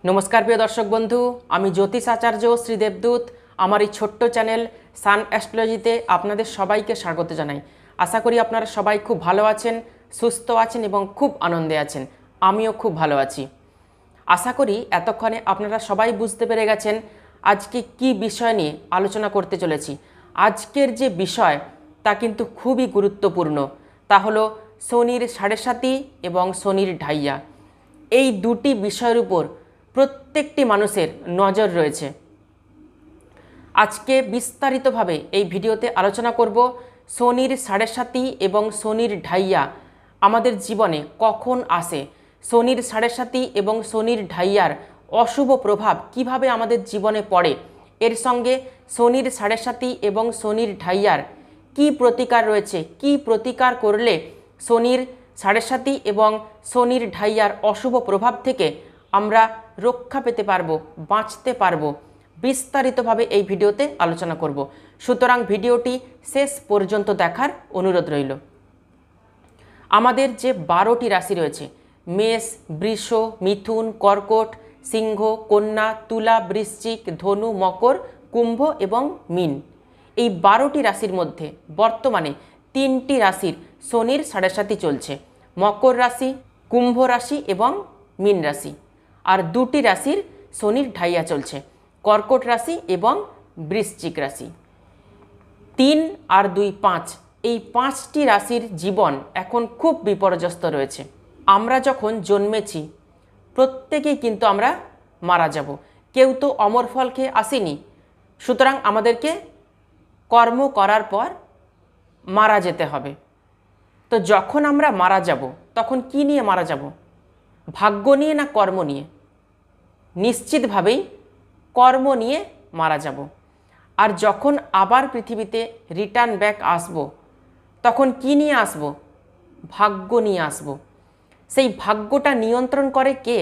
নমস্কার প্রিয় দর্শক বন্ধু, আমি জ্যোতিষ আচার্য শ্রী দেবদূত। আমার এই ছোট্ট চ্যানেল সান অ্যাস্ট্রোলজিতে আপনাদের সবাইকে স্বাগত জানাই। আশা করি আপনারা সবাই খুব ভালো আছেন, সুস্থ আছেন এবং খুব আনন্দে আছেন। আমিও খুব ভালো আছি। আশা করি এতক্ষণে আপনারা সবাই বুঝতে পেরে গেছেন আজকে কি বিষয় নিয়ে আলোচনা করতে চলেছি। আজকের যে বিষয় তা কিন্তু খুবই গুরুত্বপূর্ণ, তা হলো শনির সাড়ে সাতি এবং শনির ঢাইয়া। এই দুটি বিষয়ের উপর প্রত্যেকটি মানুষের নজর রয়েছে। আজকে বিস্তারিতভাবে এই ভিডিওতে আলোচনা করব শনির সাড়ে সাতি এবং শনির ঢাইয়া আমাদের জীবনে কখন আসে, শনির সাড়ে সাতি এবং শনির ঢাইয়ার অশুভ প্রভাব কিভাবে আমাদের জীবনে পড়ে, এর সঙ্গে শনির সাড়ে সাতি এবং শনির ঢাইয়ার কি প্রতিকার রয়েছে, কি প্রতিকার করলে শনির সাড়ে সাতি এবং শনির ঢাইয়ার অশুভ প্রভাব থেকে আমরা রক্ষা পেতে পারবো, বাঁচতে পারবো, বিস্তারিতভাবে এই ভিডিওতে আলোচনা করব। সুতরাং ভিডিওটি শেষ পর্যন্ত দেখার অনুরোধ রইল। আমাদের যে 12টি রাশি রয়েছে, মেষ, বৃষ, মিথুন, কর্কট, সিংহ, কন্যা, তুলা, বৃশ্চিক, ধনু, মকর, কুম্ভ এবং মীন, এই 12টি রাশির মধ্যে বর্তমানে 3টি রাশির শনির সাড়ে সাতি চলছে, মকর রাশি, কুম্ভ রাশি এবং মীন রাশি। আর 2টি রাশির শনির ঢাইয়া চলছে, কর্কট রাশি এবং বৃশ্চিক রাশি। 3 আর 2 5, এই 5টি রাশির জীবন এখন খুব বিপর্যস্ত রয়েছে। আমরা যখন জন্মেছি প্রত্যেকেই কিন্তু আমরা মারা যাব, কেউ তো অমর ফল খেয়ে আসেনি। সুতরাং আমাদেরকে কর্ম করার পর মারা যেতে হবে। তো যখন আমরা মারা যাব তখন কি নিয়ে মারা যাব? ভাগ্য নিয়ে না কর্ম নিয়ে? নিশ্চিতভাবেই কর্ম নিয়ে মারা যাব। আর যখন আবার পৃথিবীতে রিটার্ন ব্যাক আসব তখন কি নিয়ে আসব? ভাগ্য নিয়ে আসব। সেই ভাগ্যটা নিয়ন্ত্রণ করে কে?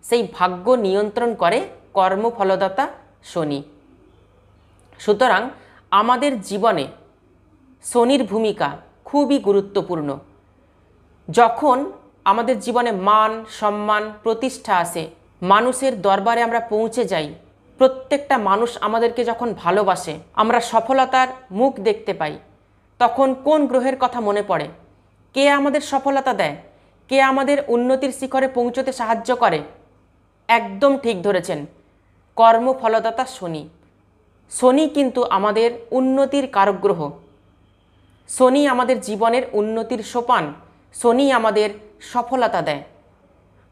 সেই ভাগ্য নিয়ন্ত্রণ করে কর্মফলদাতা শনি। সুতরাং আমাদের জীবনে শনির ভূমিকা খুবই গুরুত্বপূর্ণ। যখন আমাদের জীবনে মান, সম্মান, প্রতিষ্ঠা আসে, মানুষের দরবারে আমরা পৌঁছে যাই, প্রত্যেকটা মানুষ আমাদেরকে যখন ভালোবাসে, আমরা সফলতার মুখ দেখতে পাই, তখন কোন গ্রহের কথা মনে পড়ে? কে আমাদের সফলতা দেয়? কে আমাদের উন্নতির শিখরে পৌঁছতে সাহায্য করে? একদম ঠিক ধরেছেন, কর্মফলদাতা শনি। শনি কিন্তু আমাদের উন্নতির কারক গ্রহ। শনি আমাদের জীবনের উন্নতির সোপান, শনি আমাদের সফলতা দেয়।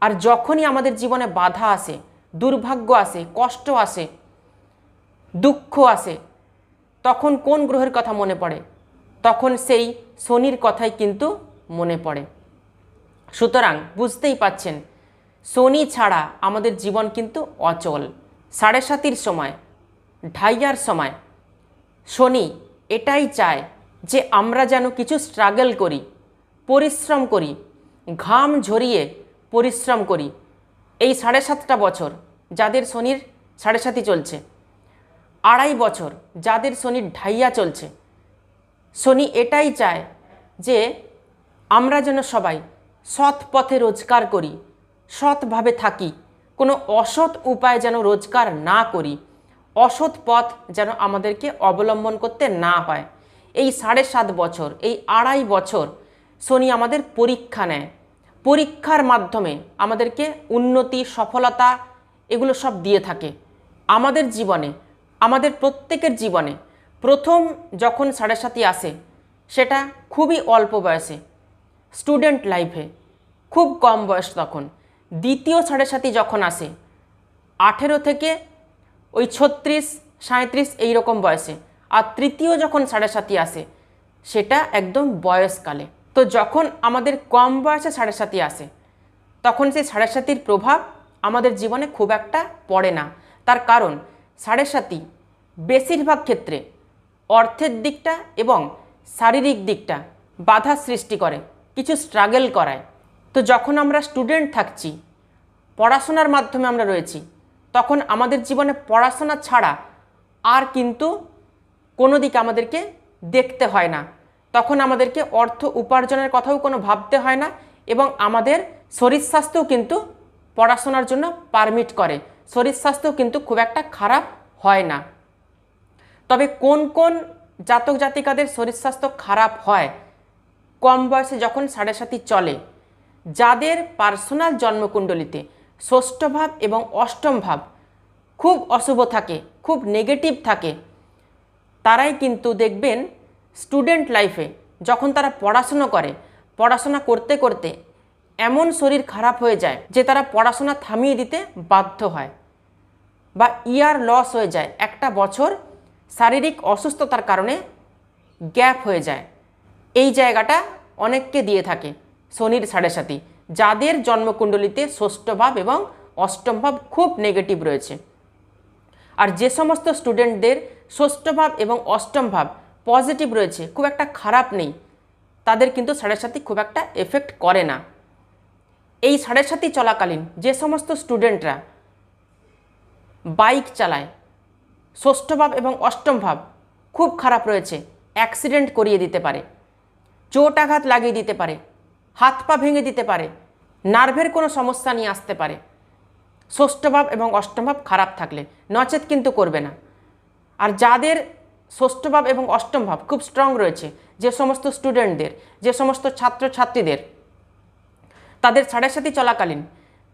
আর যখনই আমাদের জীবনে বাধা আসে, দুর্ভাগ্য আসে, কষ্ট আসে, দুঃখ আসে, তখন কোন গ্রহের কথা মনে পড়ে? তখন সেই শনির কথাই কিন্তু মনে পড়ে। সুতরাং বুঝতেই পাচ্ছেন, শনি ছাড়া আমাদের জীবন কিন্তু অচল। সাড়ে সাতির সময়, ঢাইয়ার সময় শনি এটাই চায় যে আমরা যেন কিছু স্ট্রাগল করি, পরিশ্রম করি, ঘাম ঝরিয়ে পরিশ্রম করি। এই 7.5 বছর যাদের শনির সাড়ে সাতি চলছে, 2.5 বছর যাদের শনির ঢাইয়া চলছে, শনি এটাই চায় যে আমরা যেন সবাই সৎ পথে রোজগার করি, সৎভাবে থাকি, কোনো অসৎ উপায় যেন রোজগার না করি, অসৎ পথ যেন আমাদেরকে অবলম্বন করতে না হয়। এই 7.5 বছর, এই 2.5 বছর শনি আমাদের পরীক্ষা নেয়। পরীক্ষার মাধ্যমে আমাদেরকে উন্নতি, সফলতা এগুলো সব দিয়ে থাকে। আমাদের জীবনে, আমাদের প্রত্যেকের জীবনে প্রথম যখন সাড়ে সাতি আসে সেটা খুবই অল্প বয়সে, স্টুডেন্ট লাইফে, খুব কম বয়স তখন। দ্বিতীয় সাড়ে সাতি যখন আসে 18 থেকে ওই 36-37 এইরকম বয়সে। আর তৃতীয় যখন সাড়ে সাতি আসে সেটা একদম বয়সকালে। তো যখন আমাদের কম বয়সে সাড়ে সাতি আসে তখন সেই সাড়ে সাতির প্রভাব আমাদের জীবনে খুব একটা পড়ে না। তার কারণ সাড়ে সাতি বেশিরভাগ ক্ষেত্রে অর্থের দিকটা এবং শারীরিক দিকটা বাধা সৃষ্টি করে, কিছু স্ট্রাগল করায়। তো যখন আমরা স্টুডেন্ট থাকছি, পড়াশোনার মাধ্যমে আমরা রয়েছি, তখন আমাদের জীবনে পড়াশোনা ছাড়া আর কিন্তু কোনো দিকে আমাদেরকে দেখতে হয় না। তখন আমাদেরকে অর্থ উপার্জনের কথাও কোনো ভাবতে হয় না এবং আমাদের শরীর স্বাস্থ্যও কিন্তু পড়াশোনার জন্য পারমিট করে, শরীর স্বাস্থ্য কিন্তু খুব একটা খারাপ হয় না। তবে কোন কোন জাতক জাতিকাদের শরীর স্বাস্থ্য খারাপ হয় কম বয়সে যখন সাড়ে সাতি চলে? যাদের পার্সোনাল জন্মকুণ্ডলিতে ষষ্ঠ ভাব এবং অষ্টম ভাব খুব অশুভ থাকে, খুব নেগেটিভ থাকে, তারাই কিন্তু দেখবেন স্টুডেন্ট লাইফে যখন তারা পড়াশোনা করতে করতে এমন শরীর খারাপ হয়ে যায় যে তারা পড়াশোনা থামিয়ে দিতে বাধ্য হয় বা ইয়ার লস হয়ে যায়, একটা বছর শারীরিক অসুস্থতার কারণে গ্যাপ হয়ে যায়। এই জায়গাটা অনেককে দিয়ে থাকে শনির সাড়ে সাতি, যাদের জন্মকুণ্ডলিতে ষষ্ঠ ভাব এবং অষ্টম ভাব খুব নেগেটিভ রয়েছে। আর যে সমস্ত স্টুডেন্টদের ষষ্ঠ ভাব এবং অষ্টম ভাব পজিটিভ রয়েছে, খুব একটা খারাপ নেই, তাদের কিন্তু সাড়ে সাতি খুব একটা এফেক্ট করে না। এই সাড়ে সাতি চলাকালীন যে সমস্ত স্টুডেন্টরা বাইক চালায়, ষষ্ঠ ভাব এবং অষ্টম ভাব খুব খারাপ রয়েছে, অ্যাক্সিডেন্ট করিয়ে দিতে পারে, চোট আঘাত লাগিয়ে দিতে পারে, হাত পা ভেঙে দিতে পারে, নার্ভের কোনো সমস্যা নিয়ে আসতে পারে ষষ্ঠ ভাব এবং অষ্টম ভাব খারাপ থাকলে, নচেত কিন্তু করবে না। আর যাদের ষষ্ঠ ভাব এবং অষ্টম ভাব খুব স্ট্রং রয়েছে, যে সমস্ত স্টুডেন্টদের, যে সমস্ত ছাত্রছাত্রীদের তাদের সাড়ে সাতি চলাকালীন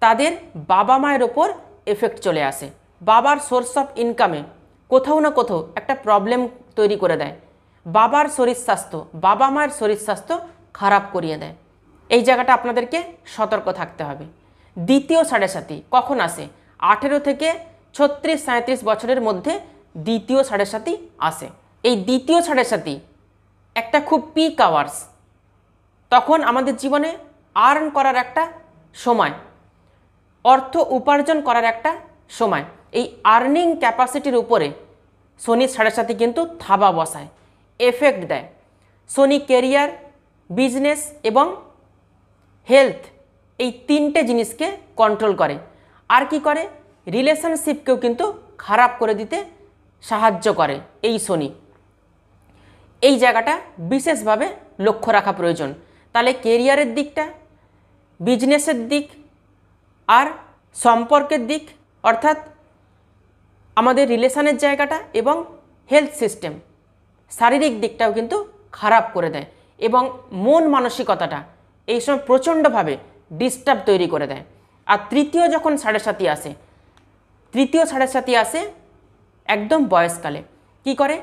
তাদের বাবা মায়ের ওপর এফেক্ট চলে আসে, বাবার সোর্স অফ ইনকামে কোথাও না কোথাও একটা প্রবলেম তৈরি করে দেয়, বাবার শরীর স্বাস্থ্য, বাবা মায়ের শরীর স্বাস্থ্য খারাপ করিয়ে দেয়। এই জায়গাটা আপনাদেরকে সতর্ক থাকতে হবে। দ্বিতীয় সাড়ে সাতি কখন আসে? 18 থেকে 36-37 বছরের মধ্যে দ্বিতীয় সাড়ে সাতি আসে। এই দ্বিতীয় সাড়ে সাতি একটা খুব পিক আওয়ার্স, তখন আমাদের জীবনে আর্ন করার একটা সময়, অর্থ উপার্জন করার একটা সময়। এই আর্নিং ক্যাপাসিটির উপরে শনির সাড়ে সাতি কিন্তু থাবা বসায়, এফেক্ট দেয়। শনি কেরিয়ার, বিজনেস এবং হেলথ এই তিনটে জিনিসকে কন্ট্রোল করে। আর কি করে? রিলেশনশিপকেও কিন্তু খারাপ করে দিতে সাহায্য করে এই শনি। এই জায়গাটা বিশেষভাবে লক্ষ্য রাখা প্রয়োজন। তাহলে কেরিয়ারের দিকটা, বিজনেসের দিক আর সম্পর্কের দিক, অর্থাৎ আমাদের রিলেশনের জায়গাটা এবং হেলথ সিস্টেম, শারীরিক দিকটাও কিন্তু খারাপ করে দেয় এবং মন মানসিকতাটা এই সময় প্রচণ্ডভাবে ডিস্টার্ব তৈরি করে দেয়। আর তৃতীয় যখন সাড়ে সাতি আসে, তৃতীয় সাড়ে সাতি আসে একদম বয়সকালে, কি করে?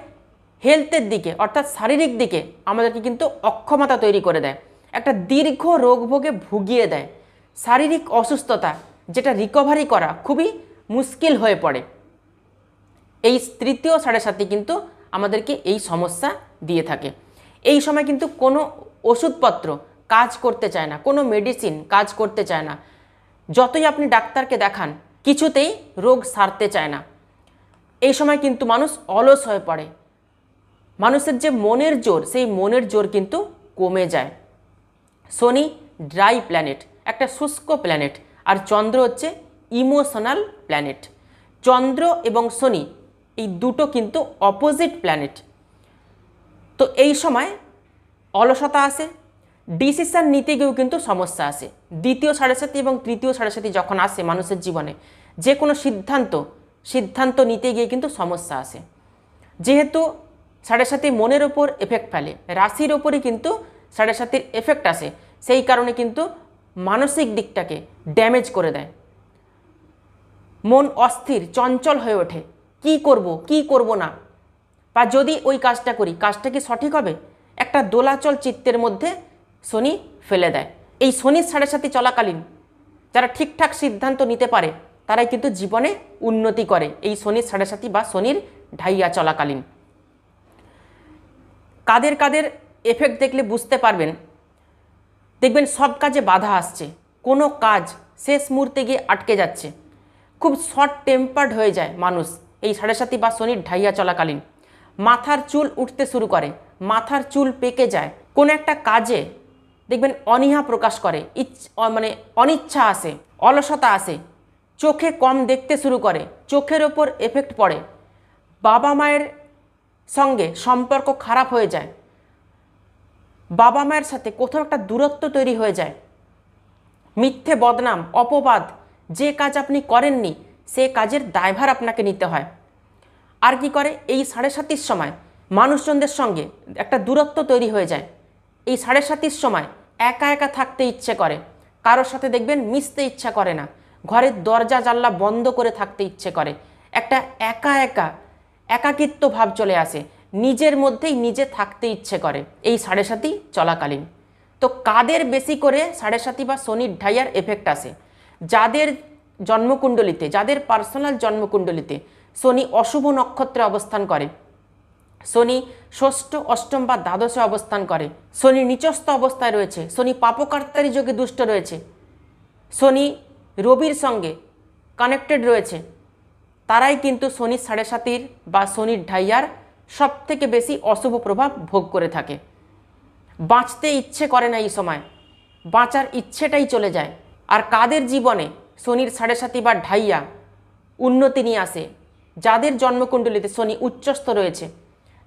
হেলথের দিকে অর্থাৎ শারীরিক দিকে আমাদেরকে কিন্তু অক্ষমতা তৈরি করে দেয়, একটা দীর্ঘ রোগভোগে ভুগিয়ে দেয়, শারীরিক অসুস্থতা যেটা রিকভারি করা খুবই মুশকিল হয়ে পড়ে। এই তৃতীয় সাড়ে সাতি কিন্তু আমাদেরকে এই সমস্যা দিয়ে থাকে। এই সময় কিন্তু কোনো ওষুধপত্র কাজ করতে চায় না, কোনো মেডিসিন কাজ করতে চায় না, যতই আপনি ডাক্তারকে দেখান কিছুতেই রোগ সারতে চায় না। এই সময় কিন্তু মানুষ অলস হয়ে পড়ে, মানুষের যে মনের জোর, সেই মনের জোর কিন্তু কমে যায়। শনি ড্রাই প্ল্যানেট, একটা শুষ্ক প্ল্যানেট, আর চন্দ্র হচ্ছে ইমোশনাল প্ল্যানেট। চন্দ্র এবং শনি এই দুটো কিন্তু অপোজিট প্ল্যানেট। তো এই সময় অলসতা আসে, ডিসিশন নিতে গিয়েও কিন্তু সমস্যা আসে। দ্বিতীয় সাড়ে সাতি এবং তৃতীয় সাড়ে সাতি যখন আসে মানুষের জীবনে, যে কোনো সিদ্ধান্ত নিতে গিয়ে কিন্তু সমস্যা আসে। যেহেতু সাড়ে সাতি মনের ওপর এফেক্ট ফেলে, রাশির ওপরই কিন্তু সাড়ে সাতির এফেক্ট আসে, সেই কারণে কিন্তু মানসিক দিকটাকে ড্যামেজ করে দেয়। মন অস্থির, চঞ্চল হয়ে ওঠে, কি করব না, বা যদি ওই কাজটা করি, কাজটা কি সঠিক হবে, একটা দোলাচল চিত্তের মধ্যে শনি ফেলে দেয়। এই শনির সাড়ে সাতি চলাকালীন যারা ঠিকঠাক সিদ্ধান্ত নিতে পারে তারাই কিন্তু জীবনে উন্নতি করে, এই শনির সাড়ে সাতি বা শনির ঢাইয়া চলাকালীন। কাদের কাদের এফেক্ট দেখলে বুঝতে পারবেন, দেখবেন সব কাজে বাধা আসছে, কোনো কাজ শেষ মুহূর্তে গিয়ে আটকে যাচ্ছে, খুব শর্ট টেম্পার্ড হয়ে যায় মানুষ এই সাড়ে সাতি বা শনির ঢাইয়া চলাকালীন। মাথার চুল উঠতে শুরু করে, মাথার চুল পেকে যায়, কোনো একটা কাজে দেখবেন অনীহা প্রকাশ করে, অনিচ্ছা আসে, অলসতা আসে, চোখে কম দেখতে শুরু করে, চোখের ওপর এফেক্ট পড়ে, বাবা মায়ের সঙ্গে সম্পর্ক খারাপ হয়ে যায়, বাবা মায়ের সাথে কোথাও একটা দূরত্ব তৈরি হয়ে যায়, মিথ্যে বদনাম, অপবাদ যে কাজ আপনি করেননি সে কাজের দায়ভার আপনাকে নিতে হয়। আর কি করে, এই 7:30 সময় মানুষজনদের সঙ্গে একটা দূরত্ব তৈরি হয়ে যায়। এই 7:30 সময় একা একা থাকতে ইচ্ছে করে, কারোর সাথে দেখবেন মিশতে ইচ্ছা করে না, ঘরের দরজা জানলা বন্ধ করে থাকতে ইচ্ছে করে, একটা একা একা একাকিত্ব ভাব চলে আসে, নিজের মধ্যেই নিজে থাকতে ইচ্ছে করে এই 7:30 চলাকালীন। তো কাদের বেশি করে 7:30 বা শনির ঢাইয়ার এফেক্ট আসে? যাদের জন্মকুণ্ডলিতে, যাদের পার্সোনাল জন্মকুণ্ডলিতে শনি অশুভ নক্ষত্রে অবস্থান করে, শনি ষষ্ঠ, অষ্টম বা দ্বাদশে অবস্থান করে, শনি নিচস্থ অবস্থায় রয়েছে, শনি পাপকার্তারি যোগে দুষ্ট রয়েছে, শনি রবির সঙ্গে কানেক্টেড রয়েছে, তারাই কিন্তু শনির 7:30 বা শনির ঢাইয়ার সব থেকে বেশি অশুভ প্রভাব ভোগ করে থাকে। বাঁচতে ইচ্ছে করে না এই সময়, বাঁচার ইচ্ছেটাই চলে যায়। আর কাদের জীবনে শনির 7:30 বা ঢাইয়া উন্নতি নিয়ে আসে? যাদের জন্মকুণ্ডলিতে শনি উচ্চস্থ রয়েছে,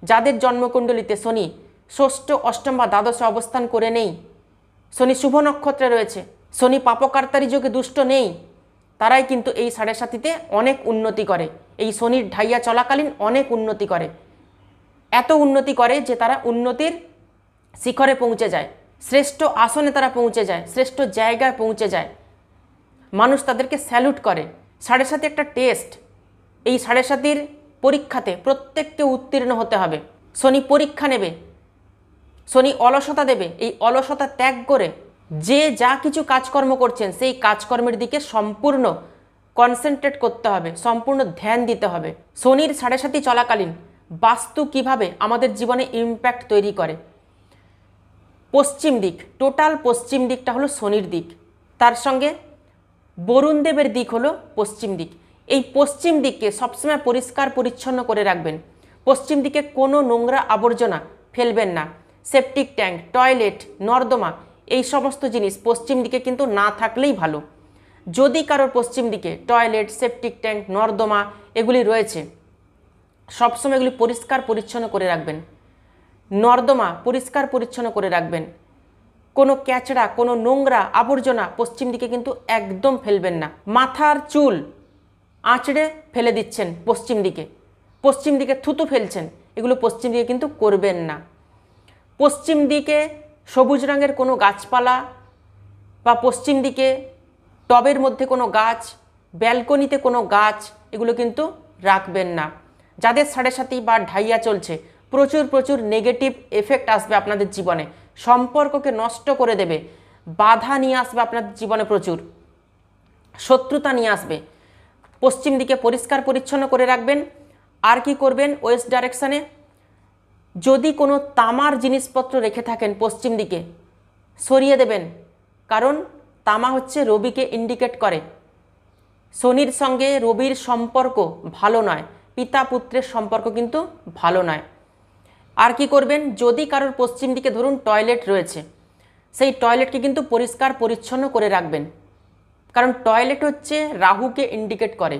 যাদের জন্মকুণ্ডলিতে শনি ষষ্ঠ, অষ্টম বা দ্বাদশে অবস্থান করে নেই, শনি শুভ নক্ষত্রে রয়েছে, শনি পাপকার্তারি যোগে দুষ্ট নেই, তারাই কিন্তু এই 7:30-তে অনেক উন্নতি করে। এই শনির ঢাইয়া চলাকালীন অনেক উন্নতি করে, এত উন্নতি করে যে তারা উন্নতির শিখরে পৌঁছে যায়, শ্রেষ্ঠ আসনে তারা পৌঁছে যায়, শ্রেষ্ঠ জায়গায় পৌঁছে যায়, মানুষ তাদেরকে স্যালুট করে। 7:30 একটা টেস্ট, এই 7:30 পরীক্ষাতে প্রত্যেককে উত্তীর্ণ হতে হবে। শনি পরীক্ষা নেবে, শনি অলসতা দেবে, এই অলসতা ত্যাগ করে যে যা কিছু কাজকর্ম করছেন সেই কাজকর্মের দিকে সম্পূর্ণ কনসেন্ট্রেট করতে হবে, সম্পূর্ণ ধ্যান দিতে হবে। শনির 7:30 চলাকালীন বাস্তু কিভাবে আমাদের জীবনে ইম্প্যাক্ট তৈরি করে? পশ্চিম দিক, টোটাল পশ্চিম দিকটা হলো শনির দিক, তার সঙ্গে বরুণ দেবের দিক হলো পশ্চিম দিক। এই পশ্চিম দিককে সবসময় পরিষ্কার পরিচ্ছন্ন করে রাখবেন। পশ্চিম দিকে কোনো নোংরা আবর্জনা ফেলবেন না, সেপটিক ট্যাঙ্ক, টয়লেট, নর্দমা, এই সমস্ত জিনিস পশ্চিম দিকে কিন্তু না থাকলেই ভালো। যদি কারোর পশ্চিম দিকে টয়লেট, সেপটিক ট্যাঙ্ক, নর্দমা এগুলি রয়েছে, সবসময় এগুলি পরিষ্কার পরিচ্ছন্ন করে রাখবেন। নর্দমা পরিষ্কার পরিচ্ছন্ন করে রাখবেন। কোনো ক্যাচড়া, কোনো নোংরা আবর্জনা পশ্চিম দিকে কিন্তু একদম ফেলবেন না। মাথার চুল আঁচড়ে ফেলে দিচ্ছেন পশ্চিম দিকে, পশ্চিম দিকে থুতু ফেলছেন, এগুলো পশ্চিম দিকে কিন্তু করবেন না। পশ্চিম দিকে সবুজ রঙের কোনো গাছপালা বা পশ্চিম দিকে টবের মধ্যে কোনো গাছ, ব্যালকনিতে কোনো গাছ, এগুলো কিন্তু রাখবেন না। যাদের 7:30 বা ঢাইয়া চলছে, প্রচুর প্রচুর নেগেটিভ এফেক্ট আসবে আপনাদের জীবনে, সম্পর্ককে নষ্ট করে দেবে, বাধা নিয়ে আসবে আপনাদের জীবনে, প্রচুর শত্রুতা নিয়ে আসবে। পশ্চিম দিকে পরিষ্কার পরিচ্ছন্ন করে রাখবেন। আর কি করবেন? ওয়েস্ট ডাইরেকশানে যদি কোনো তামার জিনিসপত্র রেখে থাকেন পশ্চিম দিকে সরিয়ে দেবেন, কারণ তামা হচ্ছে রবিকে ইন্ডিকেট করে। শনির সঙ্গে রবির সম্পর্ক ভালো নয়, পিতা পুত্রের সম্পর্ক কিন্তু ভালো নয়। আর কি করবেন? যদি কারোর পশ্চিম দিকে ধরুন টয়লেট রয়েছে, সেই টয়লেটকে কিন্তু পরিষ্কার পরিচ্ছন্ন করে রাখবেন, কারণ টয়লেট হচ্ছে রাহুকে ইন্ডিকেট করে।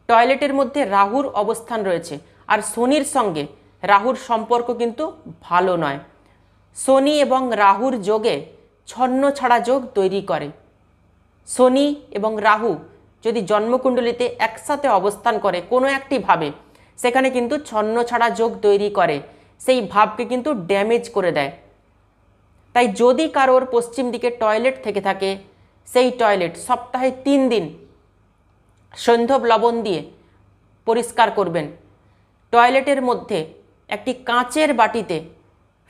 টয়লেটের মধ্যে রাহুর অবস্থান রয়েছে, আর শনির সঙ্গে রাহুর সম্পর্ক কিন্তু ভালো নয়। শনি এবং রাহুর যোগে ছন্নছাড়া যোগ তৈরি করে। শনি এবং রাহু যদি জন্মকুণ্ডলিতে একসাথে অবস্থান করে কোনো একটি ভাবে, সেখানে কিন্তু ছন্নছাড়া যোগ তৈরি করে, সেই ভাবকে কিন্তু ড্যামেজ করে দেয়। তাই যদি কারোর পশ্চিম দিকে টয়লেট থেকে থাকে, সেই টয়লেট সপ্তাহে 3 দিন সৈন্ধব লবণ দিয়ে পরিষ্কার করবেন। টয়লেটের মধ্যে একটি কাঁচের বাটিতে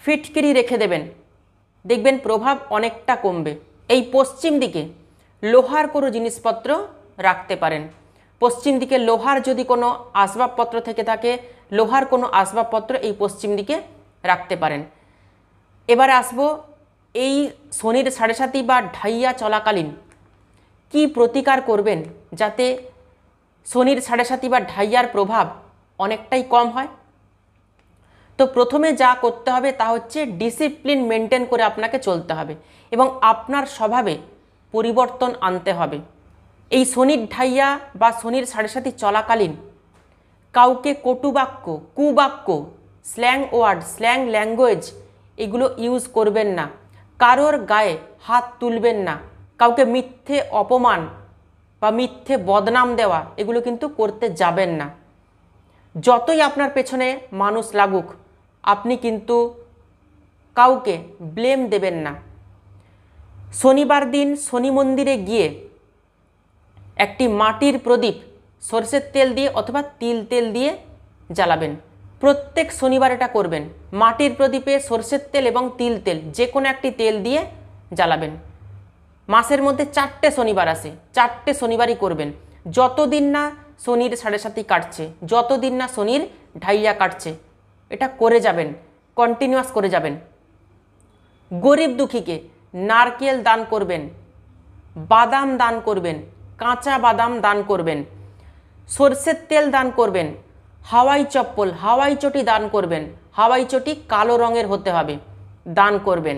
ফিটকিরি রেখে দেবেন, দেখবেন প্রভাব অনেকটা কমবে। এই পশ্চিম দিকে লোহার কোনো জিনিসপত্র রাখতে পারেন। পশ্চিম দিকে লোহার যদি কোনো আসবাবপত্র থেকে থাকে, লোহার কোনো আসবাবপত্র এই পশ্চিম দিকে রাখতে পারেন। এবারে আসবো এই শনির 7:30 বা ঢাইয়া চলাকালীন কি প্রতিকার করবেন যাতে শনির 7:30 বা ঢাইয়ার প্রভাব অনেকটাই কম হয়। তো প্রথমে যা করতে হবে তা হচ্ছে ডিসিপ্লিন মেনটেন করে আপনাকে চলতে হবে এবং আপনার স্বভাবে পরিবর্তন আনতে হবে। এই শনির ঢাইয়া বা শনির 7:30 চলাকালীন কাউকে কটুবাক্য, কুবাক্য, স্ল্যাং ওয়ার্ড, স্ল্যাং ল্যাঙ্গুয়েজ এগুলো ইউজ করবেন না। কারোর গায়ে হাত তুলবেন না, কাউকে মিথ্যে অপমান বা মিথ্যে বদনাম দেওয়া এগুলো কিন্তু করতে যাবেন না। যতই আপনার পেছনে মানুষ লাগুক, আপনি কিন্তু কাউকে ব্লেম দেবেন না। শনিবার দিন শনি মন্দিরে গিয়ে একটি মাটির প্রদীপ সরষের তেল দিয়ে অথবা তিল তেল দিয়ে জ্বালাবেন। প্রত্যেক শনিবার এটা করবেন। মাটির প্রদীপে সরষের তেল এবং তিল তেল যে কোনো একটি তেল দিয়ে জ্বালাবেন। মাসের মধ্যে 4টে শনিবার আসে, 4টে শনিবারই করবেন। যতদিন না শনির 7.5 কাটছে, যতদিন না শনির ঢাইয়া কাটছে, এটা করে যাবেন, কন্টিনিউয়াস করে যাবেন। গরিব দুঃখীকে নারকেল দান করবেন, বাদাম দান করবেন, কাঁচা বাদাম দান করবেন, সরষের তেল দান করবেন, হাওয়াই চপ্পল, হাওয়াই চটি দান করবেন। হাওয়াই চটি কালো রঙের হতে হবে, দান করবেন।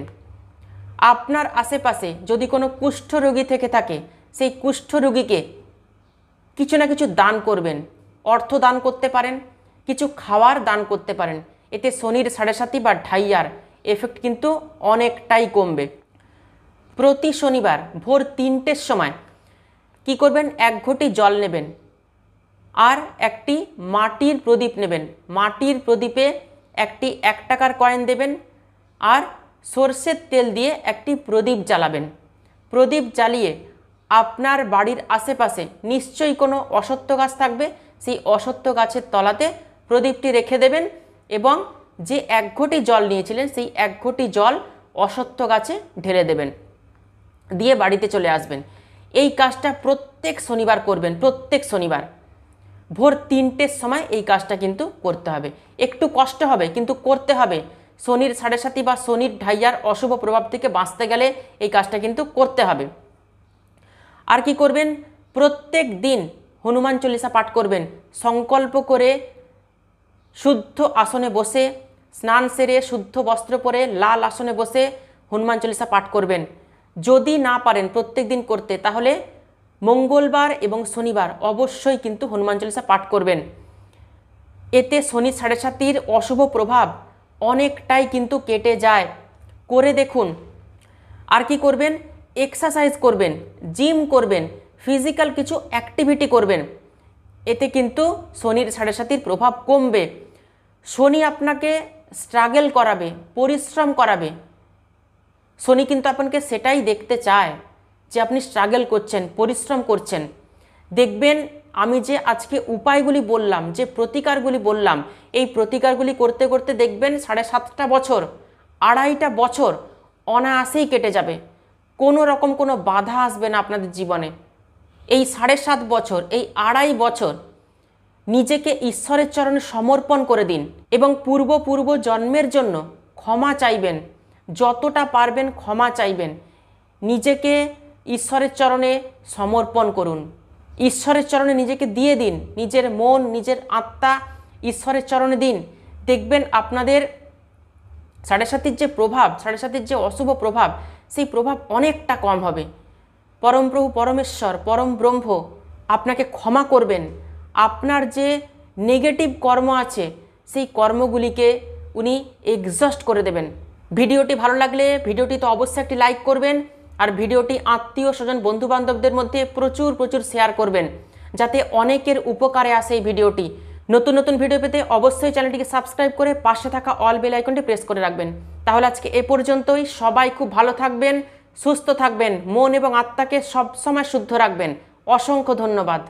আপনার আশেপাশে যদি কোনো কুষ্ঠরোগী থেকে থাকে, সেই কুষ্ঠরোগীকে কিছু না কিছু দান করবেন। অর্থ দান করতে পারেন, কিছু খাওয়ার দান করতে পারেন। এতে শনির 7.5 বা ঢাইয়ার এফেক্ট কিন্তু অনেকটাই কমবে। প্রতি শনিবার ভোর 3টের সময় কি করবেন, 1 ঘটি জল নেবেন আর একটি মাটির প্রদীপ নেবেন। মাটির প্রদীপে একটি 1 টাকার কয়েন দেবেন আর সরষের তেল দিয়ে একটি প্রদীপ জ্বালাবেন। প্রদীপ জ্বালিয়ে আপনার বাড়ির আশেপাশে নিশ্চয়ই কোনো অশ্বত্থ গাছ থাকবে, সেই অশ্বত্থ গাছের তলাতে প্রদীপটি রেখে দেবেন এবং যে 1 ঘটি জল নিয়েছিলেন সেই 1 ঘটি জল অশ্বত্থ গাছে ঢেলে দেবেন, দিয়ে বাড়িতে চলে আসবেন। এই কাজটা প্রত্যেক শনিবার করবেন। প্রত্যেক শনিবার ভোর 3টের সময় এই কাজটা কিন্তু করতে হবে। একটু কষ্ট হবে কিন্তু করতে হবে। শনির 7.5 বা শনির ঢাইয়ার অশুভ প্রভাব থেকে বাঁচতে গেলে এই কাজটা কিন্তু করতে হবে। আর কি করবেন, প্রত্যেক দিন হনুমান চল্লিশা পাঠ করবেন। সংকল্প করে শুদ্ধ আসনে বসে, স্নান সেরে শুদ্ধ বস্ত্র পরে লাল আসনে বসে হনুমান চল্লিশা পাঠ করবেন। যদি না পারেন প্রত্যেক দিন করতে, তাহলে মঙ্গলবার এবং শনিবার অবশ্যই কিন্তু হনুমান চল্লিশা পাঠ করবেন। এতে শনি 7.5 অশুভ প্রভাব অনেকটাই কিন্তু কেটে যায়। করে দেখুন। আর কি করবেন, এক্সারসাইজ করবেন, জিম করবেন, ফিজিক্যাল কিছু অ্যাক্টিভিটি করবেন। এতে কিন্তু শনির 7.5 প্রভাব কমবে। শনি আপনাকে স্ট্রাগল করাবে, পরিশ্রম করাবে। শনি কিন্তু আপনাকে সেটাই দেখতে চায় যে আপনি স্ট্রাগল করছেন, পরিশ্রম করছেন। দেখবেন আমি যে আজকে উপায়গুলি বললাম, যে প্রতিকারগুলি বললাম, এই প্রতিকারগুলি করতে করতে দেখবেন 7.5টা বছর, 2.5টা বছর অনায়াসেই কেটে যাবে। কোনো রকম কোনো বাধা আসবে না আপনাদের জীবনে। এই 7.5 বছর, এই 2.5 বছর নিজেকে ঈশ্বরের চরণে সমর্পণ করে দিন এবং পূর্ব জন্মের জন্য ক্ষমা চাইবেন। যতটা পারবেন ক্ষমা চাইবেন। নিজেকে ঈশ্বরের চরণে সমর্পণ করুন। ঈশ্বরের চরণে নিজেকে দিয়ে দিন। নিজের মন, নিজের আত্মা ঈশ্বরের চরণে দিন। দেখবেন আপনাদের 7.5 যে প্রভাব, 7.5 যে অশুভ প্রভাব, সেই প্রভাব অনেকটা কম হবে। পরমপ্রভু পরমেশ্বর, পরম ব্রহ্ম আপনাকে ক্ষমা করবেন। আপনার যে নেগেটিভ কর্ম আছে সেই কর্মগুলিকে উনি এক্সস্ট করে দেবেন। ভিডিওটি ভালো লাগলে ভিডিওটি তো অবশ্যই একটি লাইক করবেন আর ভিডিওটি আত্মীয় স্বজন বন্ধুবান্ধবদের মধ্যে প্রচুর শেয়ার করবেন, যাতে অনেকের উপকারে আসে এই ভিডিওটি। নতুন নতুন ভিডিও পেতে অবশ্যই চ্যানেলটিকে সাবস্ক্রাইব করে পাশে থাকা অল বেল আইকনটি প্রেস করে রাখবেন। তাহলে আজকে এ পর্যন্তই। সবাই খুব ভালো থাকবেন, সুস্থ থাকবেন, মন এবং আত্মাকে সবসময় শুদ্ধ রাখবেন। অসংখ্য ধন্যবাদ।